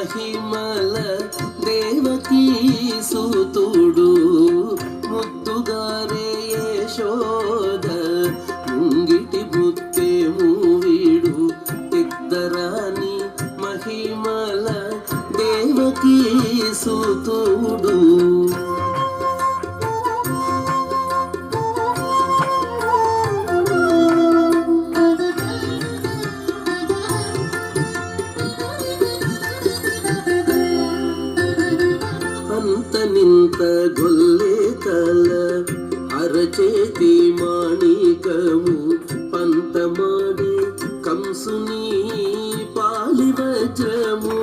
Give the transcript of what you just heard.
మహిమల దేవకీ సూతుడు ముద్దుగారే యశోద ముంగిటి ముత్తేము వీడు ఇద్దరాని మహిమల దేవకీ సూతుడు నింత గొల్లే తల అరచేతి మాణికము పంతమాడి కంసుని పాలి వజ్రము